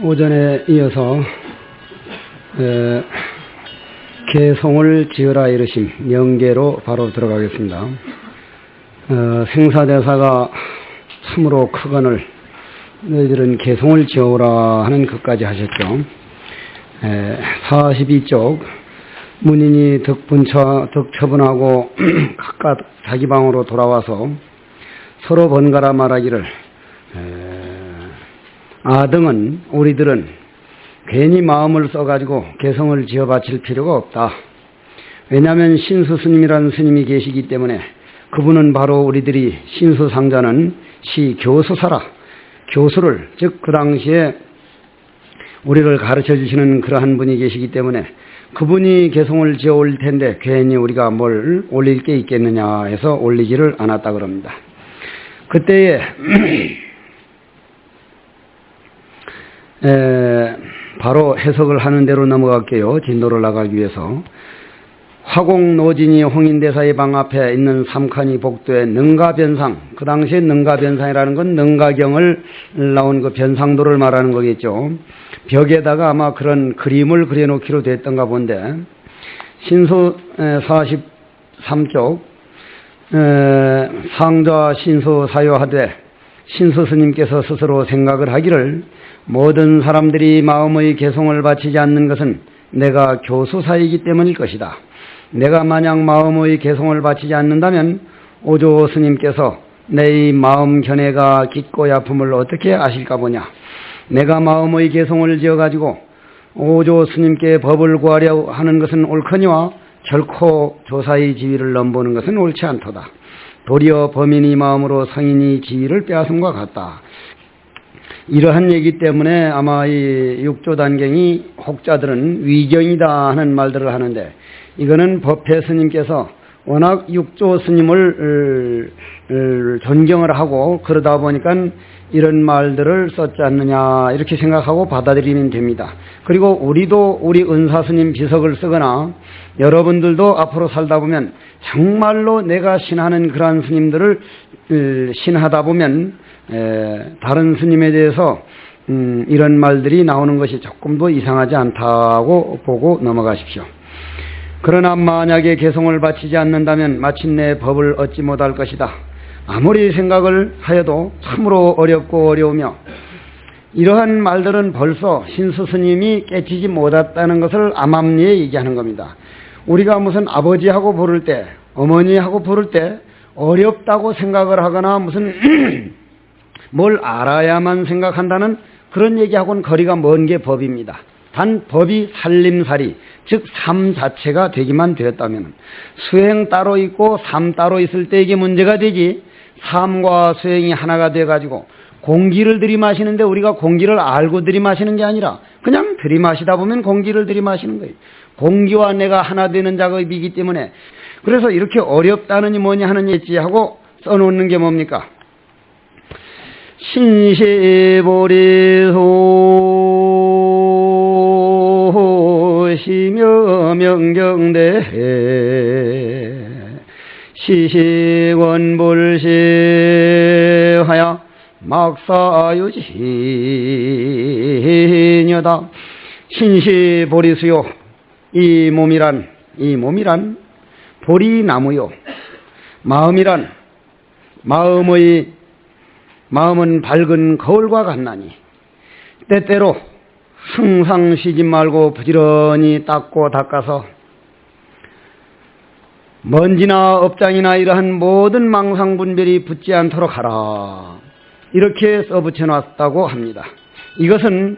오전에 이어서 개송을 지으라 이르심 명계로 바로 들어가겠습니다. 생사대사가 참으로 크거늘 너희들은 개송을 지어오라 하는 것까지 하셨죠. 42쪽 문인이 득처분하고 각각 자기 방으로 돌아와서 서로 번갈아 말하기를 아등은 우리들은 괜히 마음을 써가지고 개성을 지어 바칠 필요가 없다. 왜냐하면 신수 스님이라는 스님이 계시기 때문에 그분은 바로 우리들이 신수상자는 교수사라. 교수를 즉 그 당시에 우리를 가르쳐 주시는 그러한 분이 계시기 때문에 그분이 개성을 지어 올릴 텐데 괜히 우리가 뭘 올릴 게 있겠느냐 해서 올리지를 않았다 그럽니다. 그때에 바로 해석을 하는 대로 넘어갈게요. 진도를 나가기 위해서. 화공노진이 홍인대사의 방 앞에 있는 삼칸이 복도에 능가변상, 그 당시에 능가변상이라는 건 능가경을 나온 그 변상도를 말하는 거겠죠. 벽에다가 아마 그런 그림을 그려놓기로 됐던가 본데, 신수 43쪽 상좌 신수 사유하되 신수 스님께서 스스로 생각을 하기를 모든 사람들이 마음의 개송을 바치지 않는 것은 내가 교수사이기 때문일 것이다. 내가 만약 마음의 개송을 바치지 않는다면 오조 스님께서 내 마음 견해가 깊고 아픔을 어떻게 아실까 보냐. 내가 마음의 개송을 지어가지고 오조 스님께 법을 구하려 하는 것은 옳거니와 결코 조사의 지위를 넘보는 것은 옳지 않도다. 도리어 범인이 마음으로 성인이 지위를 빼앗음과 같다. 이러한 얘기 때문에 아마 이 육조단경이 혹자들은 위경이다 하는 말들을 하는데, 이거는 법회 스님께서 워낙 육조 스님을 존경을 하고 그러다 보니까 이런 말들을 썼지 않느냐 이렇게 생각하고 받아들이면 됩니다. 그리고 우리도 우리 은사 스님 비석을 쓰거나 여러분들도 앞으로 살다 보면 정말로 내가 신하는 그러한 스님들을 신하다 보면 다른 스님에 대해서 이런 말들이 나오는 것이 조금도 이상하지 않다고 보고 넘어가십시오. 그러나 만약에 개송을 바치지 않는다면 마침내 법을 얻지 못할 것이다. 아무리 생각을 하여도 참으로 어렵고 어려우며, 이러한 말들은 벌써 신수 스님이 깨치지 못했다는 것을 암암리에 얘기하는 겁니다. 우리가 무슨 아버지하고 부를 때, 어머니하고 부를 때 어렵다고 생각을 하거나 무슨 뭘 알아야만 생각한다는 그런 얘기하고는 거리가 먼 게 법입니다. 단 법이 살림살이, 즉 삶 자체가 되기만 되었다면, 수행 따로 있고 삶 따로 있을 때 이게 문제가 되지, 삶과 수행이 하나가 돼가지고 공기를 들이마시는데 우리가 공기를 알고 들이마시는 게 아니라 그냥 들이마시다 보면 공기를 들이마시는 거예요. 공기와 내가 하나 되는 작업이기 때문에, 그래서 이렇게 어렵다느니 뭐냐 하는 얘기 하고 써놓는 게 뭡니까? 신시보리소 시며 명경대 시시원불시하야 막사유지녀다. 신시보리수요, 이 몸이란 보리나무요, 마음은 밝은 거울과 같나니 때때로 항상 쉬지 말고 부지런히 닦고 닦아서 먼지나 업장이나 이러한 모든 망상분별이 붙지 않도록 하라. 이렇게 써붙여 놨다고 합니다. 이것은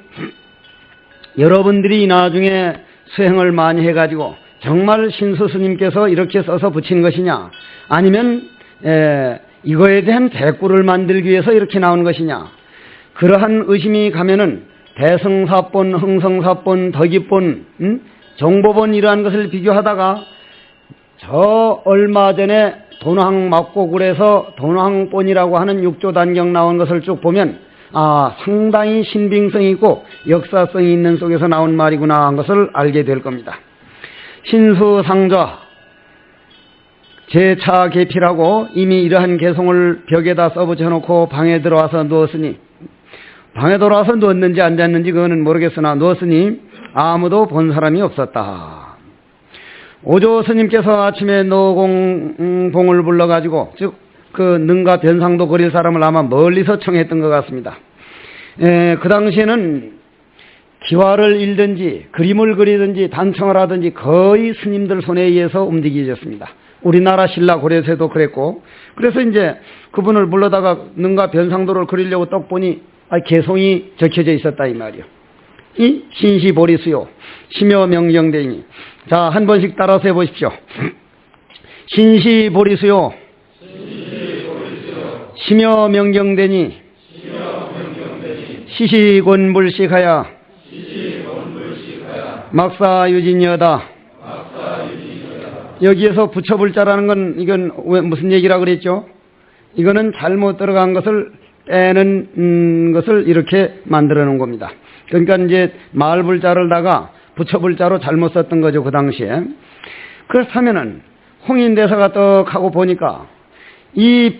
여러분들이 나중에 수행을 많이 해가지고 정말 신수 스님께서 이렇게 써서 붙인 것이냐, 아니면 이거에 대한 대꾸를 만들기 위해서 이렇게 나온 것이냐, 그러한 의심이 가면은 대승사본, 흥성사본, 덕이본, 정보본 이러한 것을 비교하다가 저 얼마 전에 돈왕 막고굴에서 돈왕본이라고 하는 육조단경 나온 것을 쭉 보면 상당히 신빙성이 있고 역사성이 있는 속에서 나온 말이구나 한 것을 알게 될 겁니다. 신수상좌 제차 계피라고 이미 이러한 개송을 벽에다 써붙여놓고 방에 들어와서 누웠으니, 방에 들어와서 누웠는지 앉았는지 그거는 모르겠으나 누웠으니 아무도 본 사람이 없었다. 오조 스님께서 아침에 노공봉을 불러가지고, 즉 그 능가 변상도 그릴 사람을 아마 멀리서 청했던 것 같습니다. 그 당시에는 기와를 읽든지 그림을 그리든지 단청을 하든지 거의 스님들 손에 의해서 움직이졌습니다. 우리나라 신라 고려에서도 그랬고, 그래서 이제 그분을 불러다가 능가 변상도를 그리려고 떡 보니 개송이 적혀져 있었다 이 말이요. 이 신시보리수요 심여명경대니. 자, 한 번씩 따라서 해보십시오. 신시보리수요 심여명경대니 시시곤불식하야 막사유진여다. 여기에서 붙여불자라는 건 이건 왜 무슨 얘기라 그랬죠? 이거는 잘못 들어간 것을 빼는 것을 이렇게 만들어 놓은 겁니다. 그러니까 이제 말불자를다가 붙여불자로 잘못 썼던 거죠, 그 당시에. 그렇다면은 홍인대사가 떡 하고 보니까 이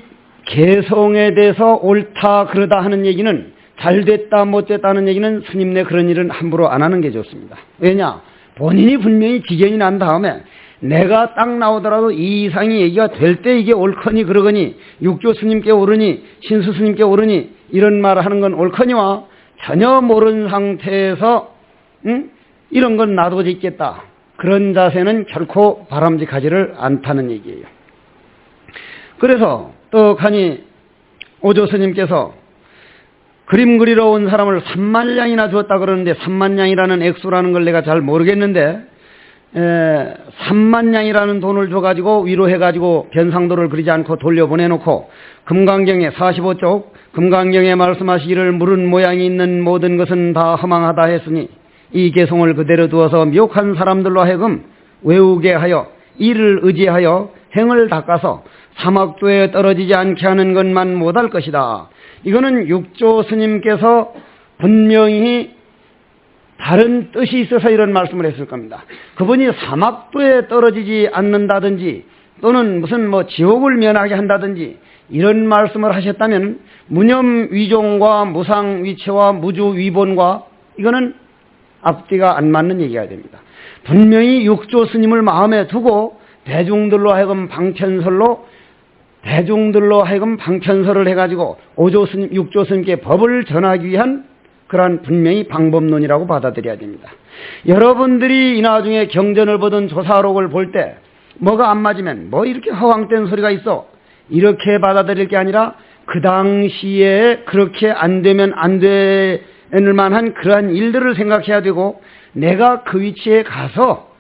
개성에 대해서 옳다 그러다 하는 얘기는, 잘됐다 못됐다 하는 얘기는 스님네 그런 일은 함부로 안 하는 게 좋습니다. 왜냐? 본인이 분명히 지견이 난 다음에 내가 딱 나오더라도 이 이상의 얘기가 될 때 이게 옳거니 그러거니, 육조 스님께 옳으니 신수 스님께 옳으니 이런 말을 하는 건 옳거니와 전혀 모르는 상태에서 이런 건 나도 짓겠다, 그런 자세는 결코 바람직하지를 않다는 얘기예요. 그래서 떡하니 오조 스님께서 그림 그리러 온 사람을 3만냥이나 주었다 그러는데, 3만냥이라는 액수라는 걸 내가 잘 모르겠는데 3만냥이라는 돈을 줘가지고 위로해가지고 변상도를 그리지 않고 돌려보내놓고 금강경에 45쪽 금강경에 말씀하시기를 물은 모양이 있는 모든 것은 다 허망하다 했으니 이 개송을 그대로 두어서 미혹한 사람들로 하여금 외우게 하여 이를 의지하여 행을 닦아서 사막도에 떨어지지 않게 하는 것만 못할 것이다. 이거는 육조 스님께서 분명히 다른 뜻이 있어서 이런 말씀을 했을 겁니다. 그분이 사막도에 떨어지지 않는다든지 또는 무슨 지옥을 면하게 한다든지 이런 말씀을 하셨다면 무념 위종과 무상 위체와 무주 위본과 이거는 앞뒤가 안 맞는 얘기가 됩니다. 분명히 육조 스님을 마음에 두고 대중들로 하여금 방편설을 해가지고 오조 스님, 육조 스님께 법을 전하기 위한 그러한 분명히 방법론이라고 받아들여야 됩니다. 여러분들이 이 나중에 경전을 보든 조사록을 볼 때 뭐가 안 맞으면 이렇게 허황된 소리가 있어, 이렇게 받아들일 게 아니라 그 당시에 그렇게 안 되면 안 될 만한 그러한 일들을 생각해야 되고 내가 그 위치에 가서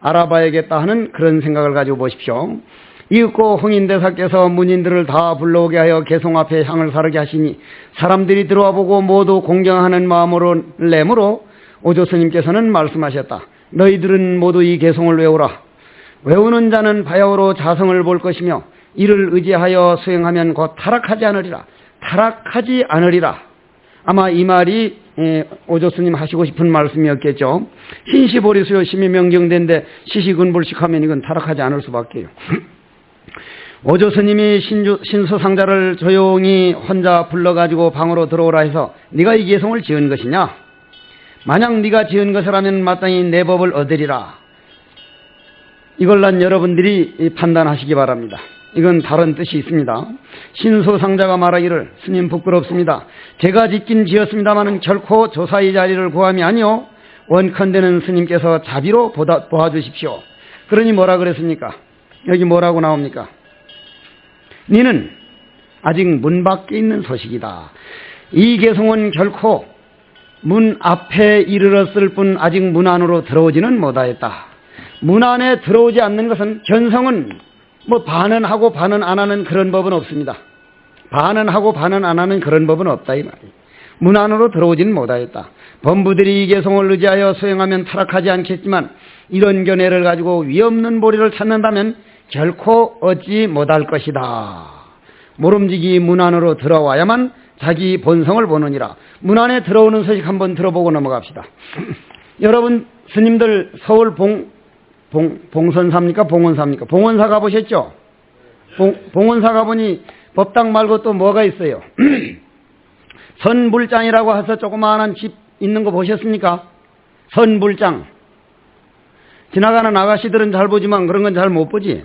알아봐야겠다 하는 그런 생각을 가지고 보십시오. 이윽고 홍인대사께서 문인들을 다 불러오게 하여 개송 앞에 향을 사르게 하시니 사람들이 들어와 보고 모두 공경하는 마음으로 내므로 오조 스님께서는 말씀하셨다. 너희들은 모두 이 개송을 외우라. 외우는 자는 바야흐로 자성을 볼 것이며 이를 의지하여 수행하면 곧 타락하지 않으리라. 아마 이 말이 오조 스님 하시고 싶은 말씀이었겠죠. 신시보리수요 심의명경대인데 시시군불식하면 이건 타락하지 않을 수밖에요. 오조 스님이 신수상자를 조용히 혼자 불러가지고 방으로 들어오라 해서 네가 이 개송을 지은 것이냐? 만약 네가 지은 것이라면 마땅히 내 법을 얻으리라. 이걸 난 여러분들이 판단하시기 바랍니다. 이건 다른 뜻이 있습니다. 신수상자가 말하기를 스님 부끄럽습니다. 제가 짓긴 지었습니다마는 결코 조사의 자리를 구함이 아니오. 원컨대는 스님께서 자비로 보아주십시오. 그러니 뭐라 그랬습니까? 여기 뭐라고 나옵니까? 니는 아직 문 밖에 있는 소식이다. 이 개송은 결코 문 앞에 이르렀을 뿐 아직 문 안으로 들어오지는 못하였다. 문 안에 들어오지 않는 것은 견성은 반은 하고 반은 안 하는 그런 법은 없습니다. 반은 하고 반은 안 하는 그런 법은 없다 이 말이에요. 문 안으로 들어오진 못하였다. 범부들이 이 개성을 의지하여 수행하면 타락하지 않겠지만 이런 견해를 가지고 위없는 보리를 찾는다면 결코 얻지 못할 것이다. 모름지기 문 안으로 들어와야만 자기 본성을 보느니라. 문 안에 들어오는 소식 한번 들어보고 넘어갑시다. 여러분 스님들 서울 봉선사입니까? 봉원사입니까? 봉원사 가보셨죠? 봉원사 가보니 법당 말고 또 뭐가 있어요? 선불장이라고 해서 조그마한 집 있는 거 보셨습니까? 선불장. 지나가는 아가씨들은 잘 보지만 그런 건 잘 못 보지.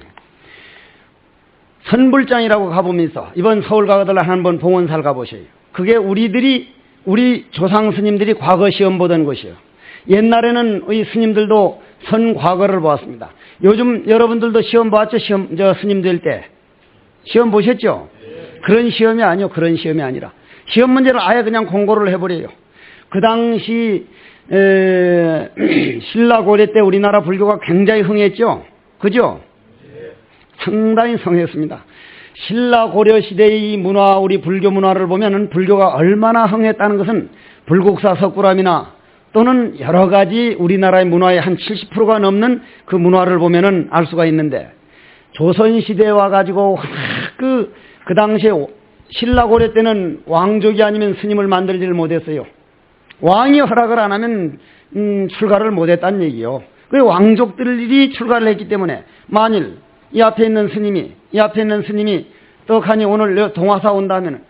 선불장이라고 가보면서 이번 서울 가거들 한번 봉원사를 가보셔요. 그게 우리 조상 스님들이 과거 시험 보던 곳이에요. 옛날에는 이 스님들도 선과거를 보았습니다. 요즘 여러분들도 시험 봤죠? 스님들 때. 시험 보셨죠? 그런 시험이 아니요. 그런 시험이 아니라. 시험 문제를 아예 그냥 공고를 해버려요. 그 당시, 신라 고려 때 우리나라 불교가 굉장히 흥했죠? 그죠? 상당히 성했습니다. 신라 고려 시대의 이 문화, 우리 불교 문화를 보면은 불교가 얼마나 흥했다는 것은 불국사 석굴암이나 또는 여러 가지 우리나라의 문화의 한 70%가 넘는 그 문화를 보면은 알 수가 있는데, 조선시대에 와가지고 그 당시에 신라 고려 때는 왕족이 아니면 스님을 만들지를 못했어요. 왕이 허락을 안 하면 출가를 못했다는 얘기요. 그 왕족들이 출가를 했기 때문에 만일 이 앞에 있는 스님이 떡하니 오늘 동화사 온다면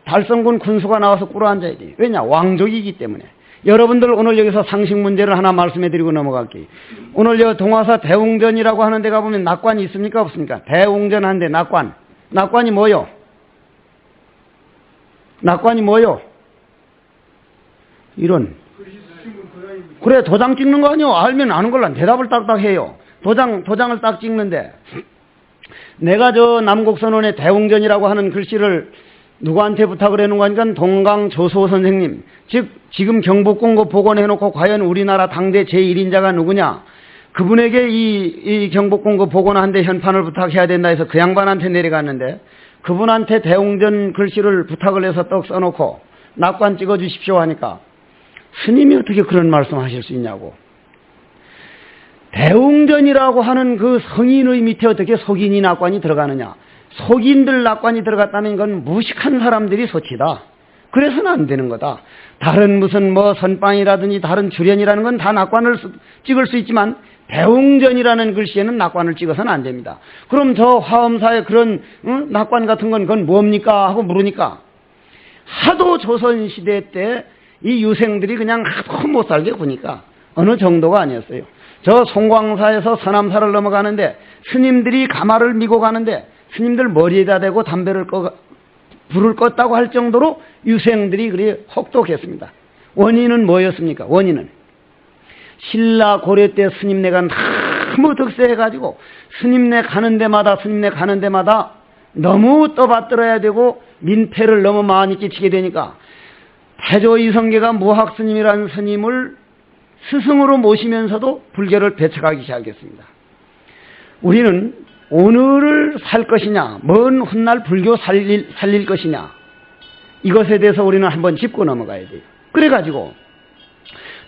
달성군 군수가 나와서 꿇어앉아야 돼요. 왜냐? 왕족이기 때문에. 여러분들 오늘 여기서 상식 문제를 하나 말씀해드리고 넘어갈게요. 오늘 동화사 대웅전이라고 하는 데 가보면 낙관이 있습니까? 없습니까? 대웅전 한데 낙관이 뭐요? 낙관이 뭐요? 이런. 그래, 도장 찍는 거 아니요? 알면 아는 걸로 대답을 딱딱 해요. 도장을 딱 찍는데, 내가 남곡선원의 대웅전이라고 하는 글씨를 누구한테 부탁을 해놓은 거니까 동강조소 선생님, 즉 지금 경복궁고 복원해놓고 과연 우리나라 당대 제1인자가 누구냐, 그분에게 이 경복궁고 복원하는데 현판을 부탁해야 된다 해서 그 양반한테 내려갔는데, 그분한테 대웅전 글씨를 부탁을 해서 떡 써놓고 낙관 찍어주십시오 하니까 스님이 어떻게 그런 말씀하실 수 있냐고. 대웅전이라고 하는 그 성인의 밑에 어떻게 속인이 낙관이 들어가느냐. 속인들 낙관이 들어갔다면 그건 무식한 사람들이 소치다. 그래서는 안 되는 거다. 다른 무슨 선빵이라든지 다른 주련이라는 건 다 낙관을 찍을 수 있지만 대웅전이라는 글씨에는 낙관을 찍어서는 안 됩니다. 그럼 저 화엄사의 그런 낙관 같은 건 그건 뭡니까 하고 물으니까, 하도 조선시대 때 이 유생들이 그냥 하도 못 살게 구니까 어느 정도가 아니었어요. 저 송광사에서 서남사를 넘어가는데 스님들이 가마를 미고 가는데 스님들 머리에다 대고 불을 껐다고 할 정도로 유생들이 그리 혹독했습니다. 원인은 뭐였습니까? 원인은 신라 고려 때 스님네가 너무 득세해가지고 스님네 가는 데마다 너무 떠받들어야 되고 민폐를 너무 많이 끼치게 되니까 태조 이성계가 무학스님이라는 스님을 스승으로 모시면서도 불교를 배척하기 시작했습니다. 우리는 오늘을 살 것이냐, 먼 훗날 불교 살릴 것이냐, 이것에 대해서 우리는 한번 짚고 넘어가야 돼요. 그래가지고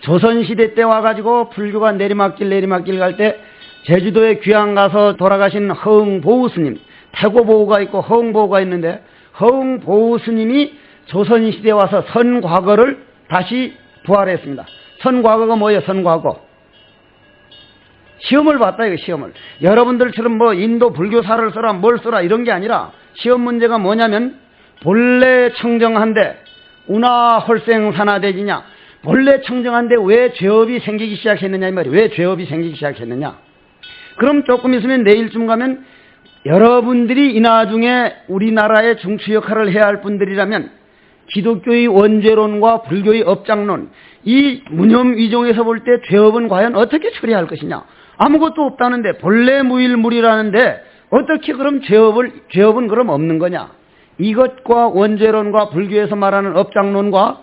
조선시대 때 와가지고 불교가 내리막길 갈 때 제주도에 귀향 가서 돌아가신 허응보우 스님, 태고보우가 있고 허응보우가 있는데, 허응보우 스님이 조선시대에 와서 선과거를 다시 부활했습니다. 선과거가 뭐예요? 선과거. 시험을 봤다, 이거 시험을. 여러분들처럼 인도 불교사를 써라, 뭘 써라, 이런 게 아니라, 시험 문제가 뭐냐면, 본래 청정한데, 운하 헐생산하대지냐. 본래 청정한데 왜 죄업이 생기기 시작했느냐, 이 말이에요. 왜 죄업이 생기기 시작했느냐. 그럼 조금 있으면 내일쯤 가면, 여러분들이 이 나중에 우리나라의 중추 역할을 해야 할 분들이라면, 기독교의 원죄론과 불교의 업장론, 이 무념위종에서 볼 때 죄업은 과연 어떻게 처리할 것이냐. 아무것도 없다는데, 본래 무일물이라는데 어떻게 그럼 죄업은 그럼 없는 거냐. 이것과 원죄론과 불교에서 말하는 업장론과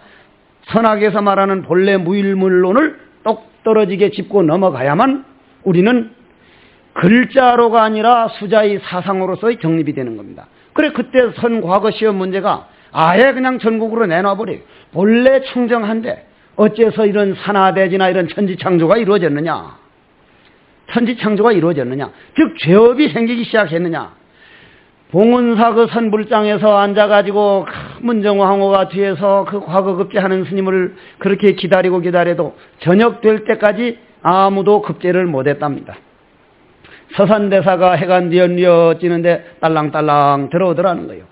선악에서 말하는 본래 무일물론을 똑 떨어지게 짚고 넘어가야만 우리는 글자로가 아니라 수자의 사상으로서의 정립이 되는 겁니다. 그래, 그때 선과거 시험 문제가 아예 그냥 전국으로 내놔버려요. 본래 청정한데 어째서 이런 산하대지나 이런 천지창조가 이루어졌느냐? 천지창조가 이루어졌느냐? 즉 죄업이 생기기 시작했느냐? 봉은사 그 선불장에서 앉아가지고 문정호 황후가 뒤에서 그 과거급제하는 스님을 그렇게 기다려도 저녁 될 때까지 아무도 급제를 못했답니다. 서산대사가 해가 뉘엿뉘엿 지는데 딸랑딸랑 들어오더라는 거예요.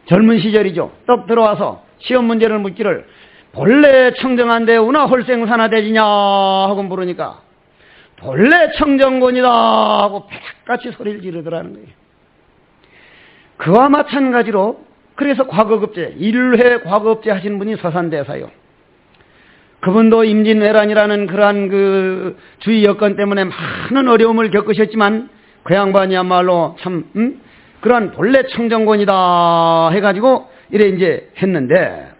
젊은 시절이죠. 떡 들어와서 시험 문제를 묻기를 본래 청정한데 우나 홀생산하대지냐 하고 물으니까 본래 청정권이다 하고 백같이 소리를 지르더라는 거예요. 그와 마찬가지로 그래서 과거급제, 1회 과거급제 하신 분이 서산대사요. 그분도 임진왜란이라는 그러한 그 주의 여건 때문에 많은 어려움을 겪으셨지만 그 양반이야말로 참 그러한 본래 청정권이다 해가지고 이래 이제 했는데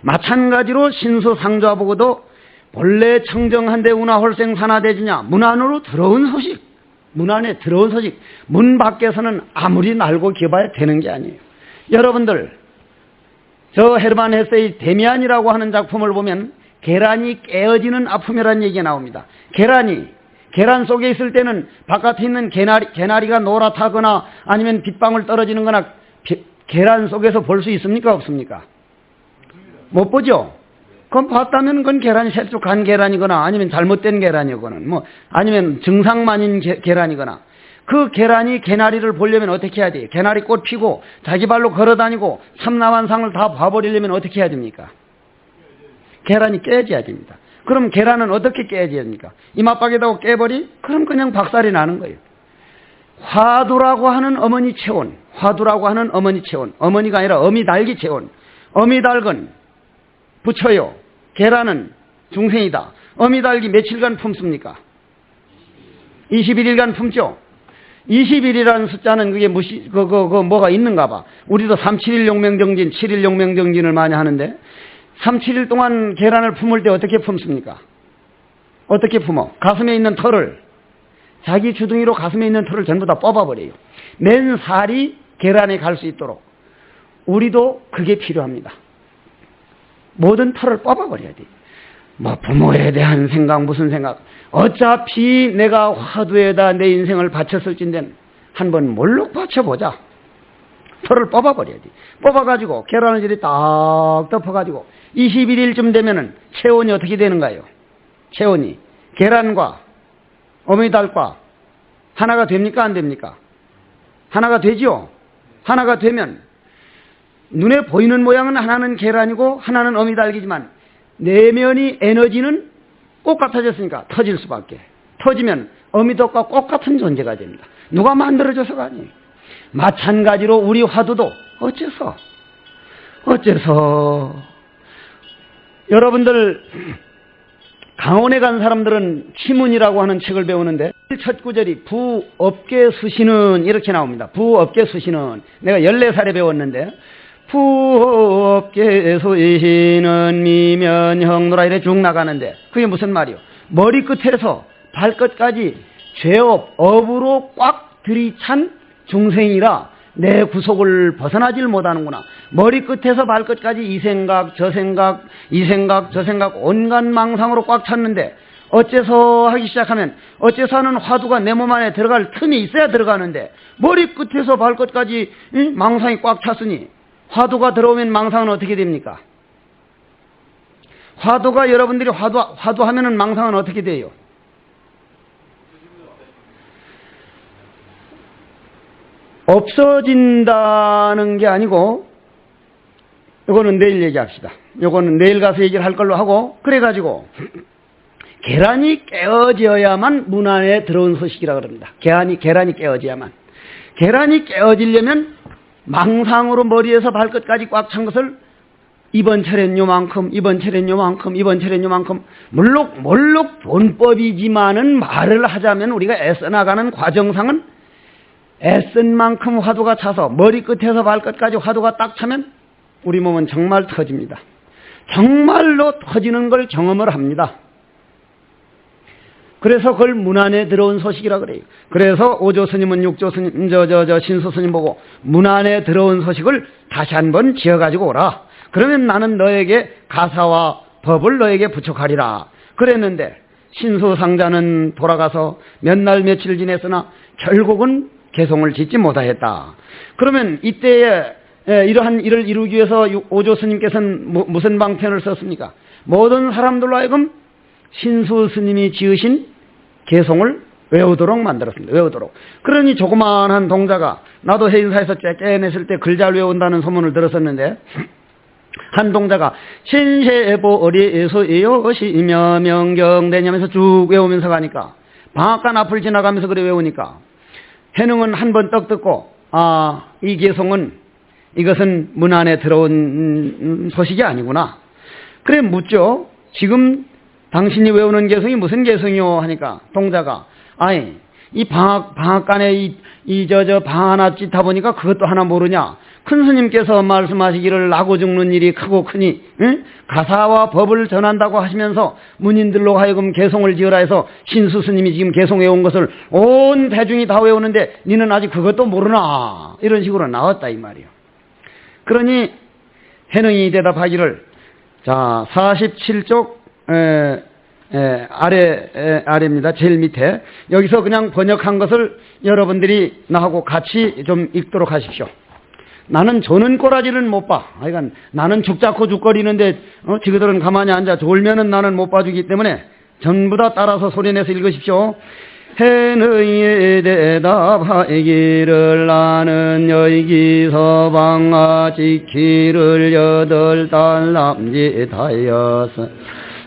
마찬가지로 신수상좌 보고도 본래 청정한데 운하홀생산하대지냐 문 안으로 들어온 소식 문 안에 들어온 소식 문 밖에서는 아무리 날고 기어봐야 되는 게 아니에요. 여러분들 저 헤르만 헤세의 데미안이라고 하는 작품을 보면 계란이 깨어지는 아픔이라는 얘기가 나옵니다. 계란 속에 있을 때는 바깥에 있는 개나리가 노랗다거나 아니면 빗방울 떨어지는 거나 계란 속에서 볼 수 있습니까? 없습니까? 못 보죠? 그럼 봤다면 그건 계란이 세척한 계란이거나 아니면 잘못된 계란이거나 아니면 증상만인 계란이거나 그 계란이 개나리를 보려면 어떻게 해야 돼요? 개나리 꽃 피고 자기 발로 걸어다니고 삼라만상을 다 봐버리려면 어떻게 해야 됩니까? 계란이 깨져야 됩니다. 그럼 계란은 어떻게 깨져야 됩니까? 이마박에다가 깨버리? 그럼 그냥 박살이 나는 거예요. 화두라고 하는 어머니 체온, 어머니가 아니라 어미달기 체온, 어미달근 붙여요. 계란은 중생이다. 어미달기 며칠간 품습니까? 21일간 품죠. 20일이라는 숫자는 그게 뭐가 있는가 봐. 우리도 3-7일 용맹정진, 7일 용맹정진을 많이 하는데 3-7일 동안 계란을 품을 때 어떻게 품습니까? 어떻게 품어? 가슴에 있는 털을 자기 주둥이로 가슴에 있는 털을 전부 다 뽑아버려요. 맨 살이 계란에 갈 수 있도록 우리도 그게 필요합니다. 모든 털을 뽑아버려야 돼. 부모에 대한 생각 무슨 생각 어차피 내가 화두에다 내 인생을 바쳤을진데 한번 몰록 바쳐보자. 털을 뽑아버려야 돼. 뽑아가지고 계란을 이렇게 딱 덮어가지고 21일쯤 되면은 체온이 어떻게 되는가요? 체온이 계란과 어미달과 하나가 됩니까? 안 됩니까? 하나가 되죠? 하나가 되면 눈에 보이는 모양은 하나는 계란이고 하나는 어미달기지만 내면이 에너지는 똑같아졌으니까 터질 수밖에. 터지면 어미덕과 똑같은 존재가 됩니다. 누가 만들어줘서가 아니에요. 마찬가지로 우리 화두도 어째서 여러분들 강원에 간 사람들은 치문이라고 하는 책을 배우는데 첫 구절이 부업계 수시는 이렇게 나옵니다. 부업계 수시는 내가 14살에 배웠는데 부업계 수시는 미면형노라 이래 쭉 나가는데 그게 무슨 말이요? 머리끝에서 발끝까지 업으로 꽉 들이찬 중생이라 내 구속을 벗어나질 못하는구나. 머리끝에서 발끝까지 이 생각 저 생각 온갖 망상으로 꽉 찼는데 어째서 하기 시작하면 어째서 하는 화두가 내 몸 안에 들어갈 틈이 있어야 들어가는데 머리끝에서 발끝까지 망상이 꽉 찼으니 화두가 들어오면 망상은 어떻게 됩니까? 화두가 여러분들이 화두하면은 망상은 어떻게 돼요? 없어진다는 게 아니고 이거는 내일 얘기합시다. 이거는 내일 가서 얘기를 할 걸로 하고 그래가지고 계란이 깨어져야만 문 안에 들어온 소식이라 그럽니다. 계란이 깨어져야만. 계란이 깨어지려면 망상으로 머리에서 발끝까지 꽉 찬 것을 이번 차례는 요만큼 물론 본법이지만은 말을 하자면 우리가 애써나가는 과정상은 애쓴 만큼 화두가 차서 머리끝에서 발끝까지 화두가 딱 차면 우리 몸은 정말 터집니다. 정말로 터지는 걸 경험을 합니다. 그래서 그걸 문안에 들어온 소식이라 그래요. 그래서 오조 스님은 육조 스님, 신수 스님 보고 문안에 들어온 소식을 다시 한번 지어가지고 오라. 그러면 나는 너에게 가사와 법을 너에게 부축하리라. 그랬는데 신수 상자는 돌아가서 몇 날 며칠 지냈으나 결국은 개송을 짓지 못하였다. 그러면 이때에 이러한 일을 이루기 위해서 오조 스님께서는 무슨 방편을 썼습니까? 모든 사람들로 하여금 신수 스님이 지으신 개송을 외우도록 만들었습니다. 외우도록. 그러니 조그마한 동자가 나도 해인사에서 깨냈을 때 글 잘 외운다는 소문을 들었었는데 한 동자가 신세보리에서 이어시며 명경대냐면서 쭉 외우면서 가니까 방앗간 앞을 지나가면서 그래 외우니까 해능은 한 번 떡 듣고 이 개송은 이것은 문안에 들어온 소식이 아니구나. 그래 묻죠. 지금 당신이 외우는 개성이 무슨 개성이요? 하니까 동자가 아니 이 방앗간에 방 하나 찢다 보니까 그것도 하나 모르냐? 큰 스님께서 말씀하시기를 나고 죽는 일이 크고 크니 응? 가사와 법을 전한다고 하시면서 문인들로 하여금 개송을 지으라 해서 신수 스님이 지금 개송해 온 것을 온 대중이 다 외우는데 니는 아직 그것도 모르나? 이런 식으로 나왔다 이 말이요. 그러니 해능이 대답하기를 자 47쪽 아래입니다. 제일 밑에 여기서 그냥 번역한 것을 여러분들이 나하고 같이 좀 읽도록 하십시오. 나는 조는 꼬라지는 못 봐. 그러니까 나는 죽자고 죽거리는데 지그들은 가만히 앉아 졸면은 나는 못 봐주기 때문에 전부 다 따라서 소리내서 읽으십시오. 해능이 대답하기를 나는 여기서방아 지키를 8달 남짓하였어.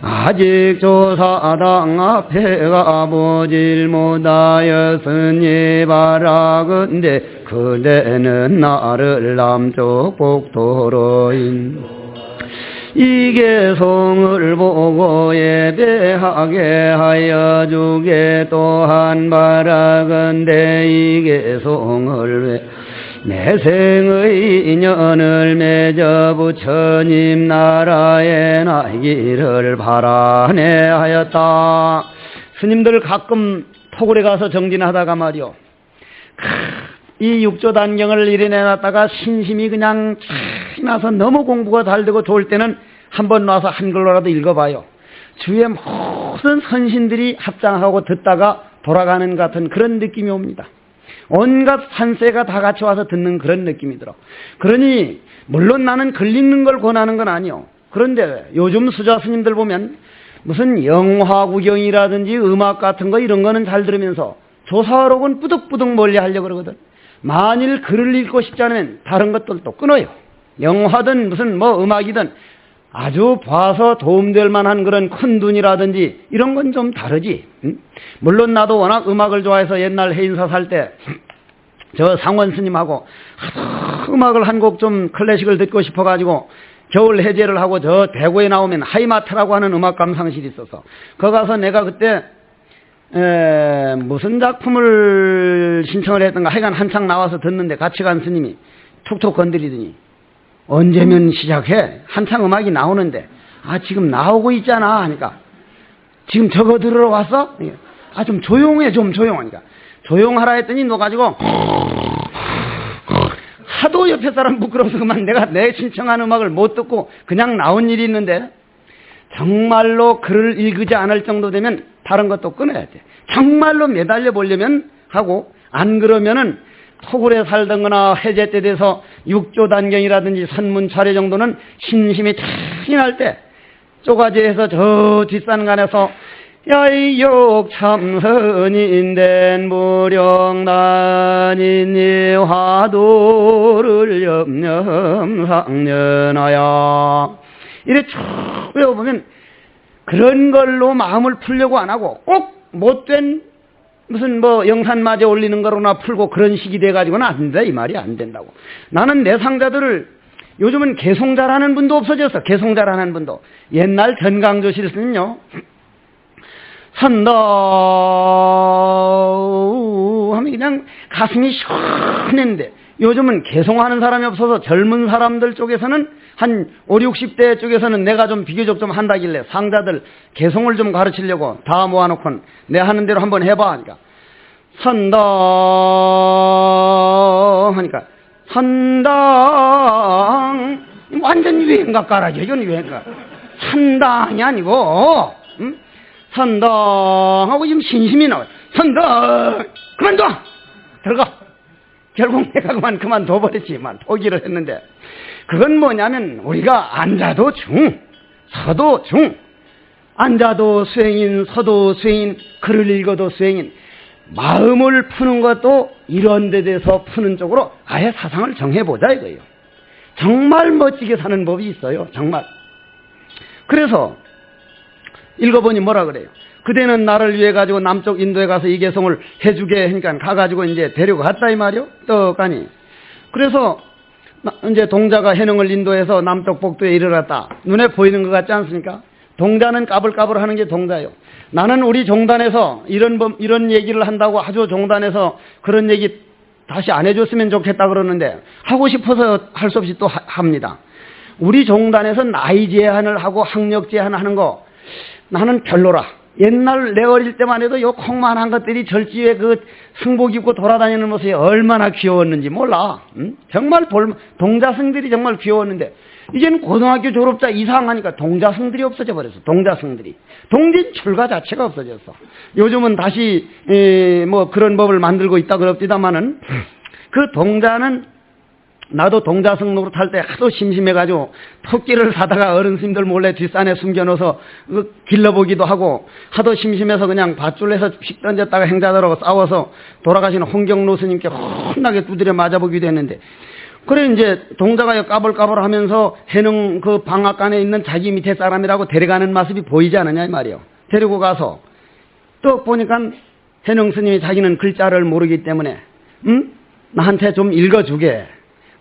아직 조사당 앞에 가보질 못하였으니 바라건대 그대는 나를 남쪽 복도로 이 개송을 보고 예배하게 하여 주게 또한 바라건대 이 개송을 왜 내생의 인연을 맺어 부처님 나라에 나기를 바라네 하였다. 스님들 가끔 토굴에 가서 정진하다가 말이요. 이 육조 단경을 이래 내놨다가 신심이 그냥 나서 너무 공부가 잘 되고 좋을 때는 한번 와서 한글로라도 읽어봐요. 주위에 모든 선신들이 합장하고 듣다가 돌아가는 같은 그런 느낌이 옵니다. 온갖 산세가 다 같이 와서 듣는 그런 느낌이 들어. 그러니 물론 나는 글 읽는 걸 권하는 건 아니요. 그런데 요즘 수자 스님들 보면 무슨 영화 구경이라든지 음악 같은 거 이런 거는 잘 들으면서 조사록은 뿌득뿌득 멀리 하려고 그러거든. 만일 글을 읽고 싶지 않으면 다른 것들도 끊어요. 영화든 무슨 음악이든 아주 봐서 도움될 만한 그런 큰 눈이라든지 이런 건 좀 다르지. 물론 나도 워낙 음악을 좋아해서 옛날 해인사 살 때 저 상원 스님하고 음악을 한 곡 좀 클래식을 듣고 싶어가지고 겨울 해제를 하고 저 대구에 나오면 하이마트라고 하는 음악 감상실이 있어서 거기 가서 내가 그때 무슨 작품을 신청을 했던가 하여간 한창 나와서 듣는데 같이 간 스님이 툭툭 건드리더니 언제면 시작해? 한창 음악이 나오는데 지금 나오고 있잖아 하니까 지금 저거 들으러 왔어? 좀 조용해 좀 조용하니까 조용하라 했더니 너 가지고 하도 옆에 사람 부끄러워서 그만 내가 내 신청한 음악을 못 듣고 그냥 나온 일이 있는데 정말로 글을 읽지 않을 정도 되면 다른 것도 끊어야 돼. 정말로 매달려 보려면 하고 안 그러면은 토굴에 살던거나 해제 때 돼서 육조 단경이라든지 선문 차례 정도는 신심이 탁인할 때 쪼가지에서 저 뒷산간에서 야이욕 참선인된 무령단이니 화도를 염염상련하여 이래 쭉 외워보면 그런 걸로 마음을 풀려고 안 하고 꼭 못된 무슨 영산마제 올리는 거로나 풀고 그런 식이 돼가지고는 안 된다 이 말이 안 된다고. 나는 내 상자들을 요즘은 개송 잘하는 분도 없어졌어. 개송 잘하는 분도. 옛날 전강조실 스님요. 산다 놈이 그냥 가슴이 시원했는데 요즘은 개송하는 사람이 없어서 젊은 사람들 쪽에서는 한 5, 60대 쪽에서는 내가 좀 비교적 좀 한다길래 상자들 개송을 좀 가르치려고 다 모아놓고 내 하는 대로 한번 해봐 하니까 선당 하니까 선당 완전 유행가 깔아줘. 이건 유행가. 선당이 아니고 응? 선당하고 지금 신심이 나와요. 선당 그만둬 들어가. 결국 내가 그만둬버렸지만 포기를 했는데 그건 뭐냐면 우리가 앉아도 중 서도 중 앉아도 수행인 서도 수행인 글을 읽어도 수행인 마음을 푸는 것도 이런 데 대해서 푸는 쪽으로 아예 사상을 정해보자 이거예요. 정말 멋지게 사는 법이 있어요. 정말. 그래서 읽어보니 뭐라 그래요. 그대는 나를 위해 가지고 남쪽 인도에 가서 이 개송을 해주게 하니까 가가지고 이제 데리고 갔다 이 말이요. 떡하니. 그래서 이제 동자가 해능을 인도해서 남쪽 복도에 이르렀다. 눈에 보이는 것 같지 않습니까? 동자는 까불까불 하는 게 동자예요. 나는 우리 종단에서 이런 얘기를 한다고 아주 종단에서 그런 얘기 다시 안 해줬으면 좋겠다 그러는데 하고 싶어서 할 수 없이 또 합니다. 우리 종단에서 나이 제한을 하고 학력 제한을 하는 거 나는 별로라. 옛날 내 어릴 때만 해도 요 콩만한 것들이 절지에 그 승복 입고 돌아다니는 모습이 얼마나 귀여웠는지 몰라. 응? 정말 동자승들이 정말 귀여웠는데 이제는 고등학교 졸업자 이상 하니까 동자승들이 없어져 버렸어. 동자승들이. 동진 출가 자체가 없어졌어. 요즘은 다시 뭐 그런 법을 만들고 있다 그럽디다마는 그 동자는 나도 동자승 노릇할 때 하도 심심해가지고 토끼를 사다가 어른 스님들 몰래 뒷산에 숨겨놓아서 길러보기도 하고 하도 심심해서 그냥 밧줄에서 휙 던졌다가 행자들하고 싸워서 돌아가신 홍경로 스님께 혼나게 두드려 맞아보기도 했는데 그래 이제 동자가 까불까불 하면서 해능 그 방앗간에 있는 자기 밑에 사람이라고 데려가는 모습이 보이지 않느냐 이 말이요. 데리고 가서 또 보니까 해능 스님이 자기는 글자를 모르기 때문에 나한테 좀 읽어주게.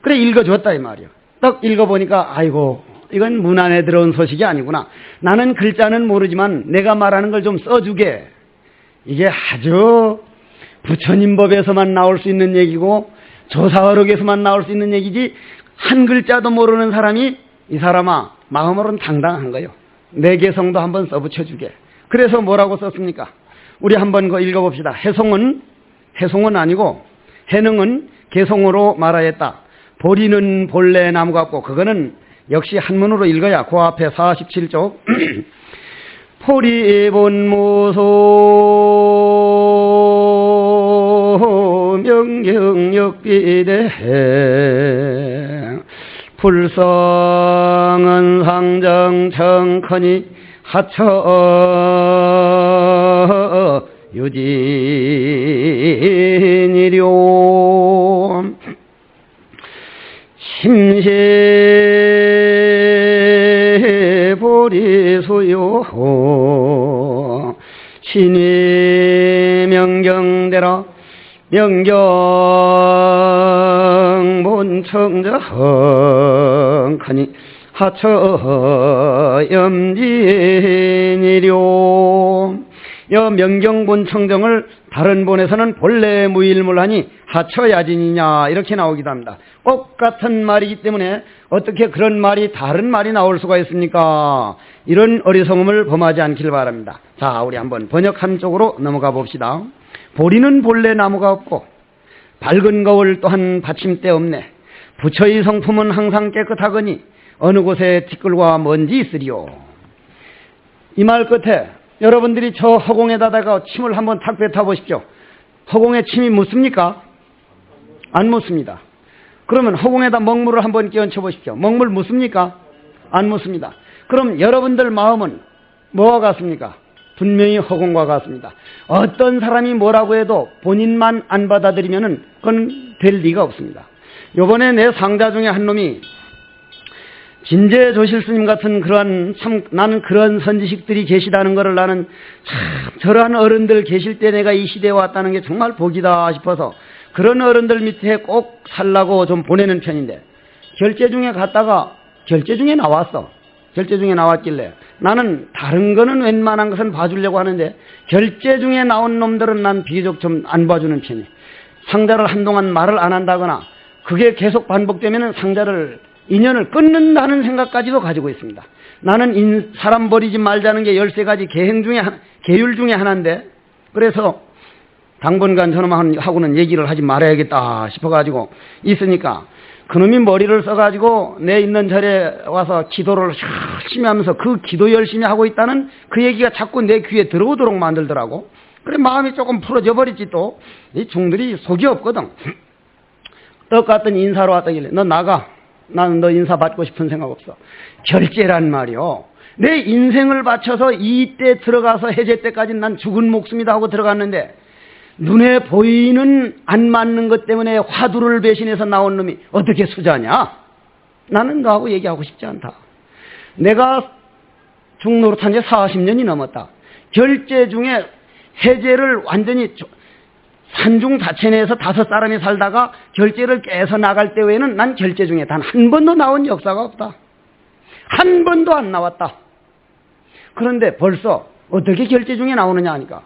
그래 읽어줬다 이 말이요. 딱 읽어보니까 아이고 이건 문안에 들어온 소식이 아니구나. 나는 글자는 모르지만 내가 말하는 걸 좀 써주게. 이게 아주 부처님 법에서만 나올 수 있는 얘기고 조사어록에서만 나올 수 있는 얘기지 한 글자도 모르는 사람이 이 사람아 마음으로는 당당한 거예요. 내 개성도 한번 써붙여주게. 그래서 뭐라고 썼습니까? 우리 한번 그거 읽어봅시다. 해송은 아니고 해능은 개송으로 말하였다. 보리는 본래 나무 같고 그거는 역시 한문으로 읽어야 그 앞에 47쪽 포리 본무소 명경역비대 불성은 상정청커니 하처 유진이료 심시 보리수요 신이 명경대라 명경 본청정하니 하처 염진이료 여 명경본청정을 다른 본에서는 본래 무일물하니 하처야진이냐 이렇게 나오기도 합니다. 똑같은 말이기 때문에 어떻게 그런 말이 다른 말이 나올 수가 있습니까? 이런 어리석음을 범하지 않길 바랍니다. 자, 우리 한번 번역한 쪽으로 넘어가 봅시다. 보리는 본래 나무가 없고 밝은 거울 또한 받침대 없네. 부처의 성품은 항상 깨끗하거니 어느 곳에 티끌과 먼지 있으리요. 이 말 끝에 여러분들이 저 허공에다가 침을 한번 탁 뱉어보십시오. 허공에 침이 묻습니까? 안 묻습니다. 그러면 허공에다 먹물을 한번 끼얹혀 보십시오. 먹물 묻습니까? 안 묻습니다. 그럼 여러분들 마음은 뭐와 같습니까? 분명히 허공과 같습니다. 어떤 사람이 뭐라고 해도 본인만 안 받아들이면은 그건 될 리가 없습니다. 요번에 내 상자 중에 한 놈이 진제조실 스님 같은 나는 그런 선지식들이 계시다는 것을 나는 참 저러한 어른들 계실 때 내가 이 시대에 왔다는 게 정말 복이다 싶어서 그런 어른들 밑에 꼭 살라고 좀 보내는 편인데 결제 중에 갔다가 결제 중에 나왔어. 결제 중에 나왔길래 나는 다른 거는 웬만한 것은 봐주려고 하는데 결제 중에 나온 놈들은 난 비교적 좀 안 봐주는 편이에요. 상자를 한동안 말을 안 한다거나 그게 계속 반복되면 상자를 인연을 끊는다는 생각까지도 가지고 있습니다. 나는 사람 버리지 말자는 게 13가지 계율 중에 하나인데 그래서 당분간 저놈하고는 얘기를 하지 말아야겠다 싶어가지고 있으니까 그놈이 머리를 써가지고 내 있는 자리에 와서 기도를 열심히 하면서 그 기도 열심히 하고 있다는 그 얘기가 자꾸 내 귀에 들어오도록 만들더라고. 그래 마음이 조금 풀어져 버리지 또. 이 중들이 속이 없거든. 똑같은 인사로 왔다길래 너 나가. 나는 너 인사 받고 싶은 생각 없어. 결제란 말이요. 내 인생을 바쳐서 이때 들어가서 해제 때까지 난 죽은 목숨이다 하고 들어갔는데 눈에 보이는 안 맞는 것 때문에 화두를 배신해서 나온 놈이 어떻게 수자냐? 나는 너하고 얘기하고 싶지 않다. 내가 중노릇한 지 40년이 넘었다. 결제 중에 해제를 완전히 산중 다천에서 5사람이 살다가 결제를 깨서 나갈 때 외에는 난 결제 중에 단 한 번도 나온 역사가 없다. 한 번도 안 나왔다. 그런데 벌써 어떻게 결제 중에 나오느냐 하니까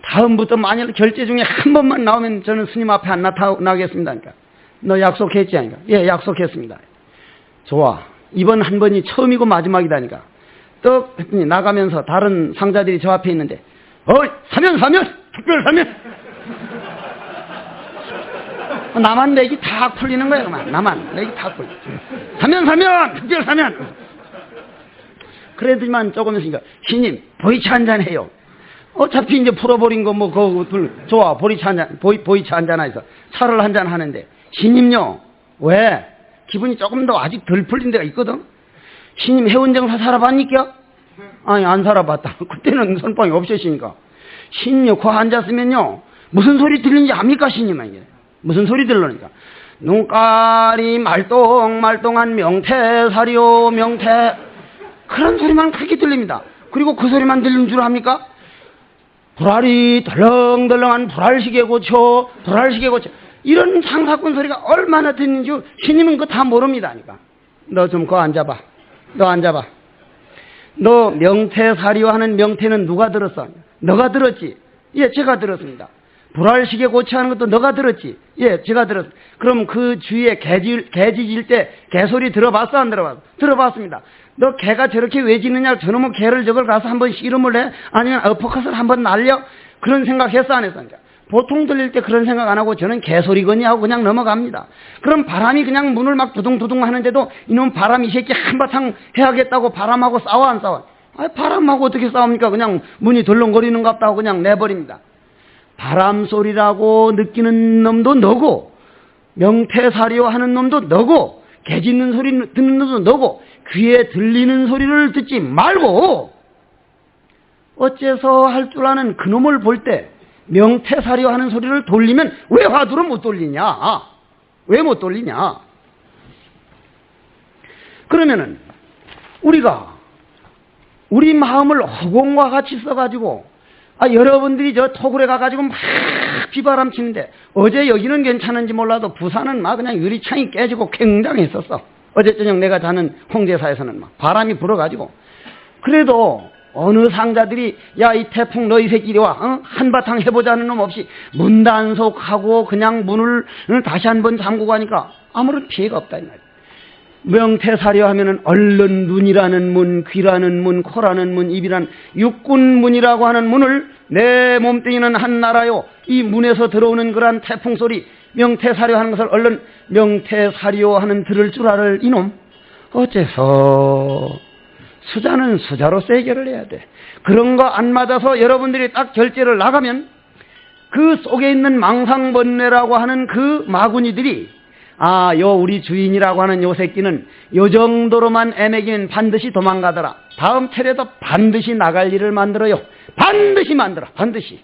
다음부터 만약 결제 중에 한 번만 나오면 저는 스님 앞에 안 나타나겠습니다. 그러니까 너 약속했지? 하니까 예, 약속했습니다. 좋아. 이번 한 번이 처음이고 마지막이다니까. 떡 했더니 나가면서 다른 상자들이 저 앞에 있는데 사면 특별 사면 나만 내기 다 풀리는 거야. 나만 내기 다 풀려. 사면 특별 사면. 그래도만 조금 있으니까 신님 보이차 한잔 해요. 어차피 이제 풀어버린 거 좋아. 보이차 한잔 해서 차를 한잔 하는데 신님요 왜 기분이 조금 더 아직 덜 풀린 데가 있거든. 신님 해운정사 살아봤니까? 아니 안 살아봤다. 그때는 선빵이 없으시니까 신님요 거 앉았으면요 무슨 소리 들리는지 압니까 신님아? 이게 무슨 소리 들으니까 눈깔이 말똥말똥한 명태사리오 명태 그런 소리만 그렇게 들립니다. 그리고 그 소리만 들리는 줄 압니까? 불알이 덜렁덜렁한 불알시계 고쳐 이런 장사꾼 소리가 얼마나 듣는지 신님은 그거 다 모릅니다. 너 좀 거 앉아봐. 너 앉아봐. 너 명태사리오 하는 명태는 누가 들었어? 너가 들었지? 예, 제가 들었습니다. 불알시계 고치하는 것도 너가 들었지? 예, 제가 들었습니다. 그럼 그 주위에 개짖을 때 개소리 들어봤어? 안 들어봤어? 들어봤습니다. 너 개가 저렇게 왜 짖느냐? 저놈의 개를 저걸 가서 한번 씨름을 해? 아니면 어퍼컷을 한번 날려? 그런 생각 했어? 안 했어? 보통 들릴 때 그런 생각 안 하고 저는 개소리거니 하고 그냥 넘어갑니다. 그럼 바람이 그냥 문을 막 두둥두둥 하는데도 이놈 바람 이 새끼 한바탕 해야겠다고 바람하고 싸워 안 싸워? 바람하고 어떻게 싸웁니까? 그냥 문이 덜렁거리는 것 같다고 그냥 내버립니다. 바람 소리라고 느끼는 놈도 너고 명태사리오 하는 놈도 너고 개 짖는 소리 듣는 놈도 너고 귀에 들리는 소리를 듣지 말고 어째서 할 줄 아는 그놈을 볼 때 명태사리오 하는 소리를 돌리면 왜 화두를 못 돌리냐? 왜 못 돌리냐? 그러면은 우리가 우리 마음을 허공과 같이 써가지고 여러분들이 저 토굴에 가가지고 막 비바람 치는데 어제 여기는 괜찮은지 몰라도 부산은 막 그냥 유리창이 깨지고 굉장했었어. 어제 저녁 내가 자는 홍제사에서는 막 바람이 불어가지고 그래도 어느 상자들이 야 이 태풍 너희 새끼리 와 한바탕 해보자는 놈 없이 문단속하고 그냥 문을 다시 한번 잠그고 가니까 아무런 피해가 없다 이 말이야. 명태사려 하면은 얼른 눈이라는 문, 귀라는 문, 코라는 문, 입이라는 육군문이라고 하는 문을 내 몸뚱이는 한 나라요. 이 문에서 들어오는 그러한 태풍 소리 명태사려 하는 것을 얼른 명태사려 하는 들을 줄 알을 이놈. 어째서 수자는 수자로서 해결을 해야 돼. 그런 거 안 맞아서 여러분들이 딱 결제를 나가면 그 속에 있는 망상번뇌라고 하는 그 마구니들이 요 우리 주인이라고 하는 요 새끼는 요 정도로만 애매기면 반드시 도망가더라. 다음 차례도 반드시 나갈 일을 만들어요. 반드시 만들어. 반드시.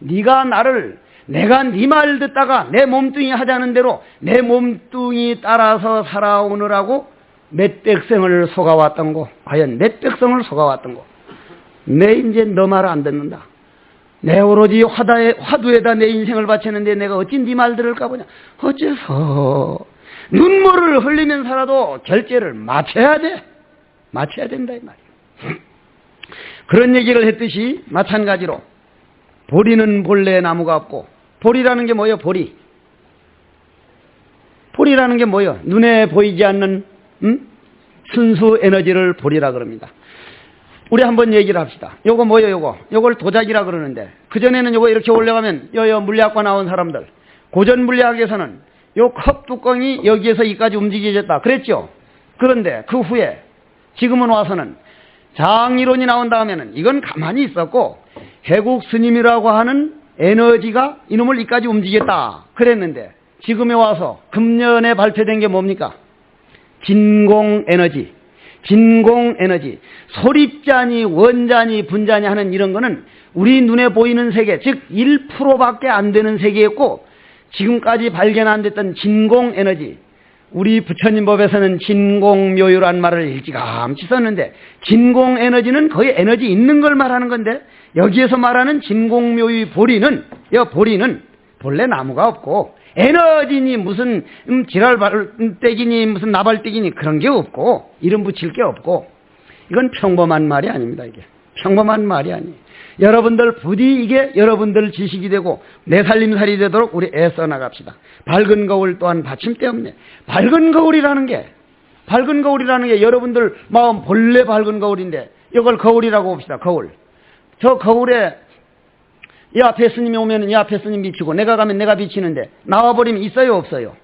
내가 네 말 듣다가 내 몸뚱이 하자는 대로 내 몸뚱이 따라서 살아오느라고 몇백 생을 속아왔던 거. 과연 몇백 생을 속아왔던 거. 내 이제 너 말 안 듣는다. 내 오로지 화두에다 내 인생을 바쳤는데 내가 어찌 네 말 들을까 보냐. 어째서 눈물을 흘리면서라도 결제를 마쳐야 돼. 맞춰야 된다 이 말이에요. 그런 얘기를 했듯이 마찬가지로 보리는 본래 나무가 없고, 보리라는 게 뭐예요? 보리. 보리라는 게 뭐예요? 눈에 보이지 않는 순수 에너지를 보리라 그럽니다. 우리 한번 얘기를 합시다. 요거 뭐예요? 요걸 도자기라 그러는데, 그전에는 요거 이렇게 올라가면 물리학과 나온 사람들, 고전 물리학에서는 요 컵 뚜껑이 여기에서 이까지 움직여졌다 그랬죠. 그런데 그 후에 지금은 와서는 장이론이 나온 다음에는 이건 가만히 있었고, 해국 스님이라고 하는 에너지가 이놈을 이까지 움직였다 그랬는데, 지금에 와서 금년에 발표된 게 뭡니까? 진공에너지. 진공에너지. 소립자니 원자니 분자니 하는 이런 거는 우리 눈에 보이는 세계, 즉 1%밖에 안 되는 세계였고, 지금까지 발견 안 됐던 진공에너지, 우리 부처님 법에서는 진공묘유란 말을 일찌감치 썼는데, 진공에너지는 거의 에너지 있는 걸 말하는 건데, 여기에서 말하는 진공묘유 보리는 본래 나무가 없고, 에너지니 무슨 지랄떼기니 무슨 나발떼기니 그런 게 없고, 이름 붙일 게 없고, 이건 평범한 말이 아닙니다. 이게 평범한 말이 아니에요. 여러분들 부디 이게 여러분들 지식이 되고 내 살림살이 되도록 우리 애써 나갑시다. 밝은 거울 또한 받침대 없네. 밝은 거울이라는 게 여러분들 마음 본래 밝은 거울인데, 이걸 거울이라고 봅시다. 거울. 저 거울에 이 앞에 스님이 오면 이 앞에 스님 비치고, 내가 가면 내가 비치는데, 나와버리면 있어요 없어요?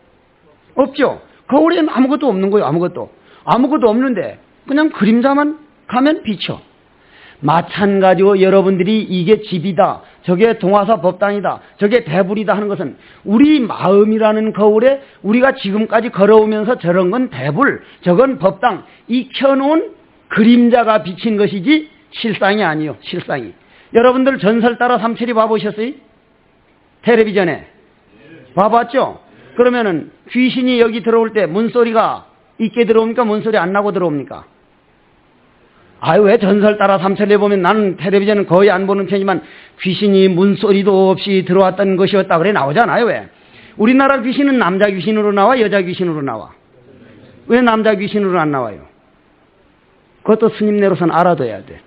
없죠. 거울에는 아무것도 없는 거예요. 아무것도 없는데 그냥 그림자만 가면 비쳐. 마찬가지로 여러분들이 이게 집이다, 저게 동화사 법당이다, 저게 대불이다 하는 것은 우리 마음이라는 거울에 우리가 지금까지 걸어오면서 저런 건 대불, 저건 법당 익혀놓은 그림자가 비친 것이지 실상이 아니요. 실상이. 여러분들 전설 따라 삼천리 봐보셨어요? 텔레비전에 봐봤죠? 그러면은 귀신이 여기 들어올 때 문소리가 있게 들어옵니까? 문소리 안 나고 들어옵니까? 아유, 왜 전설 따라 삼천리 보면, 나는 텔레비전은 거의 안 보는 편이지만 귀신이 문소리도 없이 들어왔던 것이었다 그래 나오잖아요. 왜? 우리나라 귀신은 남자 귀신으로 나와, 여자 귀신으로 나와? 왜 남자 귀신으로 안 나와요? 그것도 스님네로서는 알아둬야 돼.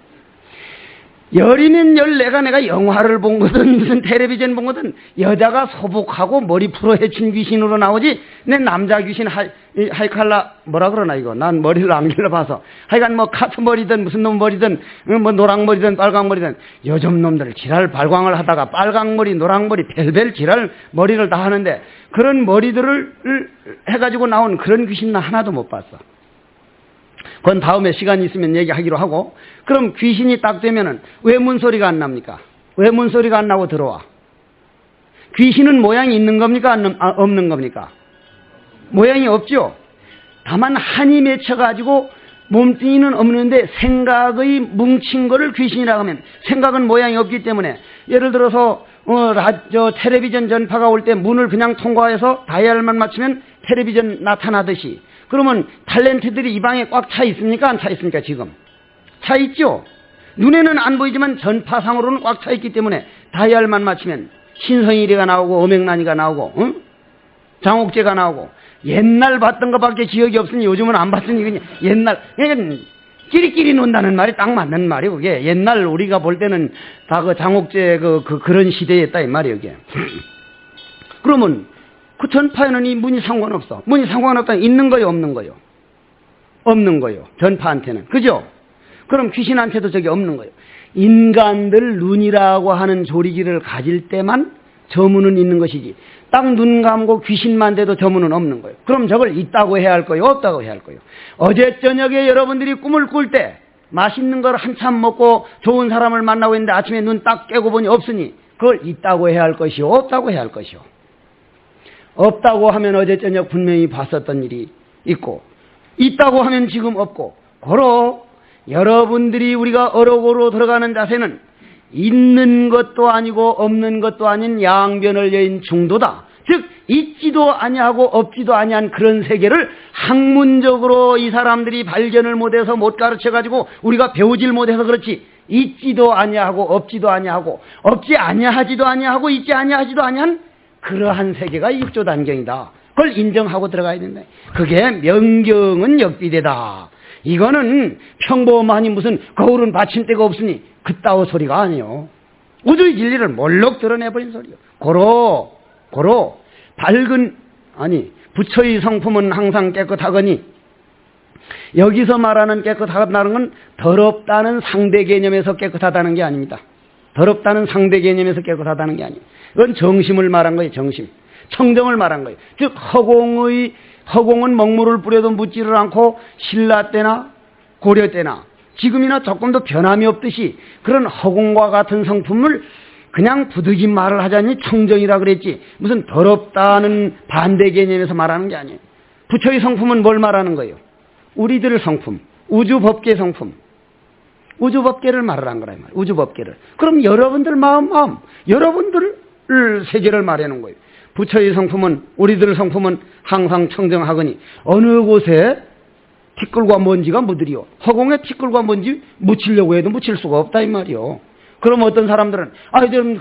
열이면 내가 영화를 본 거든 무슨 텔레비전 본 거든 여자가 소복하고 머리 풀어 헤친 귀신으로 나오지, 내 남자 귀신 하이칼라 뭐라 그러나 이거, 난 머리를 안 길러봐서, 하여간 뭐 카트머리든 무슨 놈 머리든 뭐 노랑머리든 빨강머리든, 요즘 놈들 지랄 발광을 하다가 빨강머리 노랑머리 별별 지랄 머리를 다 하는데, 그런 머리들을 해가지고 나온 그런 귀신 나 하나도 못 봤어. 그건 다음에 시간이 있으면 얘기하기로 하고. 그럼 귀신이 딱 되면은 왜 문소리가 안 납니까? 왜 문소리가 안 나고 들어와? 귀신은 모양이 있는 겁니까? 없는 겁니까? 모양이 없죠. 다만 한이 맺혀가지고 몸뚱이는 없는데 생각의 뭉친 거를 귀신이라고 하면, 생각은 모양이 없기 때문에, 예를 들어서 텔레비전 전파가 올 때 문을 그냥 통과해서 다이얼만 맞추면 텔레비전 나타나듯이, 그러면 탤런트들이 이 방에 꽉 차 있습니까? 안 차 있습니까? 지금 차 있죠. 눈에는 안 보이지만 전파상으로는 꽉 차 있기 때문에 다이얼만 맞추면 신성일이가 나오고 엄행난이가 나오고, 장옥재가 나오고, 옛날 봤던 것밖에 기억이 없으니 요즘은 안 봤으니 그냥 옛날, 그냥 끼리끼리 논다는 말이 딱 맞는 말이에요. 그게 옛날 우리가 볼 때는 다 그 장옥재 그런 시대였다 이 말이에요. 이게. 그러면 그 전파에는 이 문이 상관없어. 문이 상관없다면 있는 거요, 없는 거요? 없는 거요. 전파한테는. 그죠? 그럼 귀신한테도 저게 없는 거예요. 인간들 눈이라고 하는 조리기를 가질 때만 저문은 있는 것이지, 딱 눈 감고 귀신만 돼도 저문은 없는 거예요. 그럼 저걸 있다고 해야 할 거요, 없다고 해야 할 거요? 어제 저녁에 여러분들이 꿈을 꿀 때 맛있는 걸 한참 먹고 좋은 사람을 만나고 있는데 아침에 눈 딱 깨고 보니 없으니, 그걸 있다고 해야 할 것이요, 없다고 해야 할 것이요? 없다고 하면 어제 저녁 분명히 봤었던 일이 있고, 있다고 하면 지금 없고, 고로 여러분들이 우리가 어록으로 들어가는 자세는 있는 것도 아니고 없는 것도 아닌 양변을 여인 중도다. 즉 있지도 아니하고 없지도 아니한 그런 세계를 학문적으로 이 사람들이 발견을 못해서 못 가르쳐가지고 우리가 배우질 못해서 그렇지, 있지도 아니하고 없지도 아니하고 없지 아니하지도 아니하고 있지 아니하지도 아니한 그러한 세계가 육조단경이다. 그걸 인정하고 들어가야 된다. 그게 명경은 역비대다. 이거는 평범하니 무슨 거울은 받침대가 없으니 그따위 소리가 아니요. 우주의 진리를 몰록 드러내버린 소리요. 고로 부처의 성품은 항상 깨끗하거니, 여기서 말하는 깨끗하다는 건 더럽다는 상대 개념에서 깨끗하다는 게 아닙니다. 더럽다는 상대 개념에서 깨끗하다는 게 아니에요. 이건 정심을 말한 거예요. 정심. 청정을 말한 거예요. 즉 허공은 먹물을 뿌려도 묻지를 않고 신라 때나 고려 때나 지금이나 조금도 변함이 없듯이 그런 허공과 같은 성품을 그냥 부득이 말을 하자니 청정이라 그랬지, 무슨 더럽다는 반대 개념에서 말하는 게 아니에요. 부처의 성품은 뭘 말하는 거예요? 우리들의 성품, 우주법계 성품, 우주법계를 말을 한 거라 이 말이에요. 우주법계를. 그럼 여러분들 마음, 여러분들 세계를 말하는 거예요. 부처의 성품은, 우리들의 성품은 항상 청정하거니 어느 곳에 티끌과 먼지가 묻으리요. 허공에 티끌과 먼지 묻히려고 해도 묻힐 수가 없다 이 말이요. 그럼 어떤 사람들은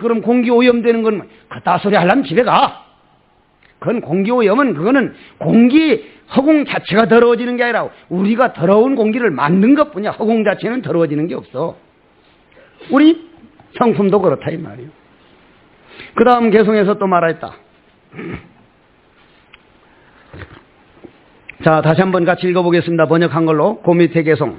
그럼 공기 오염되는 건 그따 소리 하려면 집에 가. 그건 공기 오염은 그거는 허공 자체가 더러워지는 게 아니라 우리가 더러운 공기를 만든 것뿐이야. 허공 자체는 더러워지는 게 없어. 우리 성품도 그렇다 이 말이요. 그 다음 개성에서 또 말했다. 자, 다시 한번 같이 읽어보겠습니다. 번역한 걸로. 그 밑에 개성.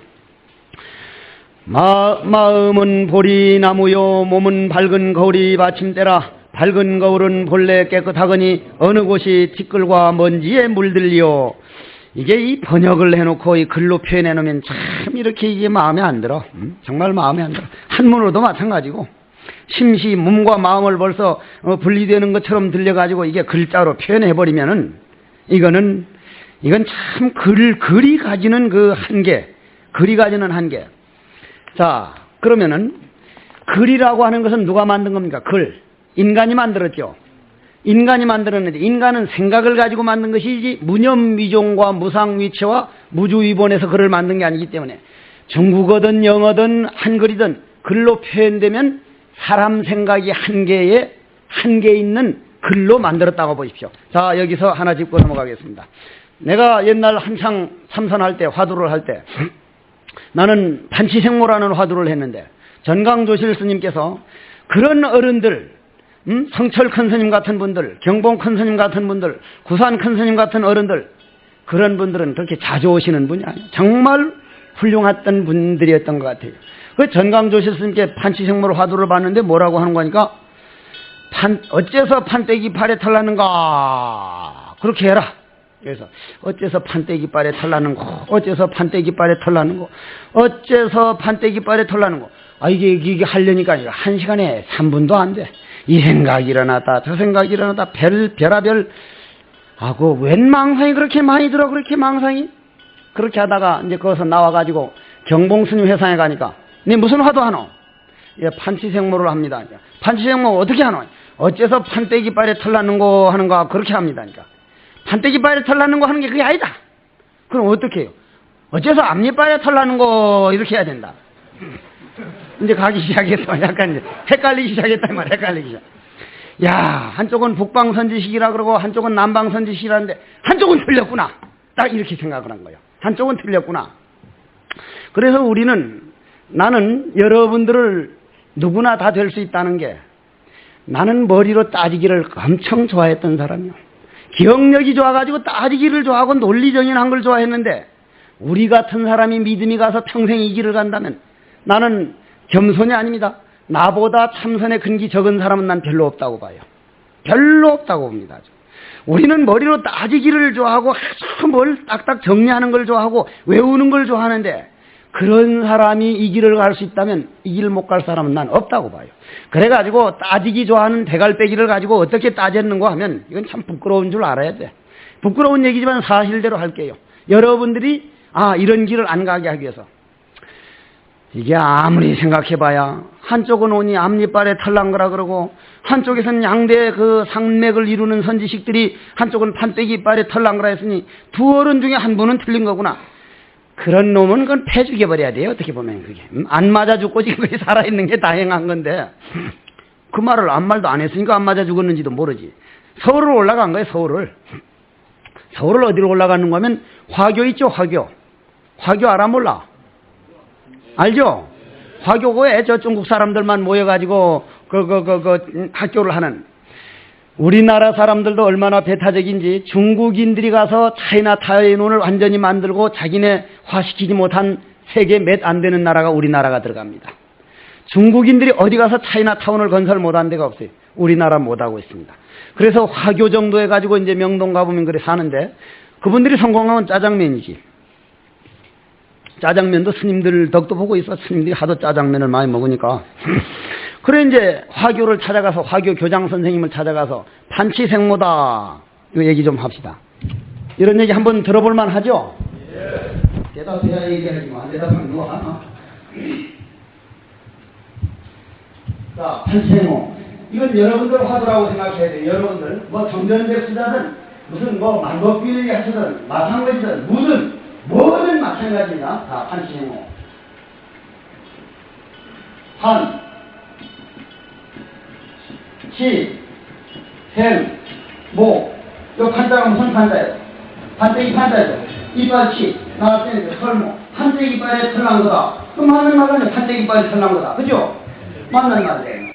마음은 보리 나무요, 몸은 밝은 거울이 받침대라. 밝은 거울은 본래 깨끗하거니 어느 곳이 티끌과 먼지에 물들리요. 이게 이 번역을 해놓고 이 글로 표현해놓으면 참 이렇게 이게 마음에 안 들어. 정말 마음에 안 들어. 한문으로도 마찬가지고. 심시 몸과 마음을 벌써 분리되는 것처럼 들려가지고 이게 글자로 표현해버리면은 이건 참 글이 가지는 그 한계, 글이 가지는 한계. 자, 그러면은 글이라고 하는 것은 누가 만든 겁니까? 글. 인간이 만들었죠. 인간이 만들었는데 인간은 생각을 가지고 만든 것이지 무념위종과 무상위치와 무주위본에서 글을 만든 게 아니기 때문에 중국어든 영어든 한글이든 글로 표현되면 사람 생각이 한계 있는 글로 만들었다고 보십시오. 자, 여기서 하나 짚고 넘어가겠습니다. 내가 옛날 한창 삼선할 때, 화두를 할 때 나는 판치생모라는 화두를 했는데 전강조실 스님께서 그런 어른들, 성철 큰 스님 같은 분들, 경봉 큰 스님 같은 분들, 구산 큰 스님 같은 어른들, 그런 분들은 그렇게 자주 오시는 분이 아니에요. 정말 훌륭했던 분들이었던 것 같아요. 그 전강조실 스님께 판치생모로 화두를 봤는데 뭐라고 하는 거니까 어째서 판때기 팔에 털나는가 그렇게 해라. 그래서 어째서 판때기 빨에 털나는 거, 어째서 판때기 빨에 털나는 거, 어째서 판때기 빨에 털나는 거. 이게 하려니까 1시간에 3분도 안 돼. 이 생각이 일어났다 저 생각이 일어났다 별하별 하고 웬 망상이 그렇게 많이 들어. 그렇게 망상이 그렇게 하다가 이제 거기서 나와가지고 경봉스님 회상에 가니까 네 무슨 화두 하노? 예, 판치생모를 합니다. 판치생모 어떻게 하노? 어째서 판때기 빨에 털나는 거 하는가 그렇게 합니다. 그러니까 판때기 빨에 털나는 거 하는 게 그게 아니다. 그럼 어떻게 해요? 어째서 앞니빨에 털나는 거 이렇게 해야 된다. 이제 가기 시작했어. 약간 이제 헷갈리기 시작했다 말이야. 헷갈리기 시작. 야, 한쪽은 북방선지식이라 그러고 한쪽은 남방선지식이라는데 한쪽은 틀렸구나. 딱 이렇게 생각을 한 거예요. 한쪽은 틀렸구나. 그래서 나는 여러분들을 누구나 다 될 수 있다는 게, 나는 머리로 따지기를 엄청 좋아했던 사람이요. 기억력이 좋아가지고 따지기를 좋아하고 논리정연한 걸 좋아했는데, 우리 같은 사람이 믿음이 가서 평생 이 길을 간다면 나는 겸손이 아닙니다. 나보다 참선의 근기 적은 사람은 난 별로 없다고 봐요. 별로 없다고 봅니다. 우리는 머리로 따지기를 좋아하고 뭘 딱딱 정리하는 걸 좋아하고 외우는 걸 좋아하는데, 그런 사람이 이 길을 갈 수 있다면 이 길 못 갈 사람은 난 없다고 봐요. 그래가지고 따지기 좋아하는 대갈빼기를 가지고 어떻게 따졌는가 하면 이건 참 부끄러운 줄 알아야 돼. 부끄러운 얘기지만 사실대로 할게요. 여러분들이 이런 길을 안 가게 하기 위해서, 이게 아무리 생각해봐야 한쪽은 오니 앞니빨에 털난 거라 그러고, 한쪽에서는 양대 그 상맥을 이루는 선지식들이 한쪽은 판때기빨에 털난 거라 했으니 두 어른 중에 한 분은 틀린 거구나. 그런 놈은 그건 패 죽여버려야 돼요. 어떻게 보면 그게 안 맞아 죽고 지금 살아있는 게 다행한 건데, 그 말을 아무 말도 안 했으니까 안 맞아 죽었는지도 모르지. 서울을 올라간 거예요. 서울을 어디로 올라가는 거면 화교 있죠. 화교 알아 몰라? 알죠? 화교고에 저 중국 사람들만 모여가지고 학교를 하는, 우리나라 사람들도 얼마나 배타적인지 중국인들이 가서 차이나타운을 완전히 만들고 자기네 화시키지 못한 세계 몇 안 되는 나라가 우리나라가 들어갑니다. 중국인들이 어디 가서 차이나타운을 건설 못한 데가 없어요. 우리나라 못하고 있습니다. 그래서 화교 정도 해가지고 이제 명동 가보면 그래 사는데, 그분들이 성공하면 짜장면이지. 짜장면도 스님들 덕도 보고 있어. 스님들이 하도 짜장면을 많이 먹으니까. 그래 이제 화교를 찾아가서, 화교 교장 선생님을 찾아가서 판치생모다 이 얘기 좀 합시다. 이런 얘기 한번 들어볼만 하죠? 대답해야 얘기하지 마. 대답하면 누가 하나? 자, 판치생모. 이건 여러분들 화두라고 생각해야 돼요. 여러분들 뭐 정전백수자든 무슨 뭐 만법비를 하시든 마찬가지든 뭐든 마찬가지입니다. 자, 판치생모. 판, 치, 생, 모. 이 판자가 무슨 판자예요? 판때기 판자죠. 이빨 치, 나왔을 때 설모. 판때기 이빨에 털난 거다. 그 맞는 말은 판때기 이빨에 털난 거다. 그죠? 맞는 말이에요.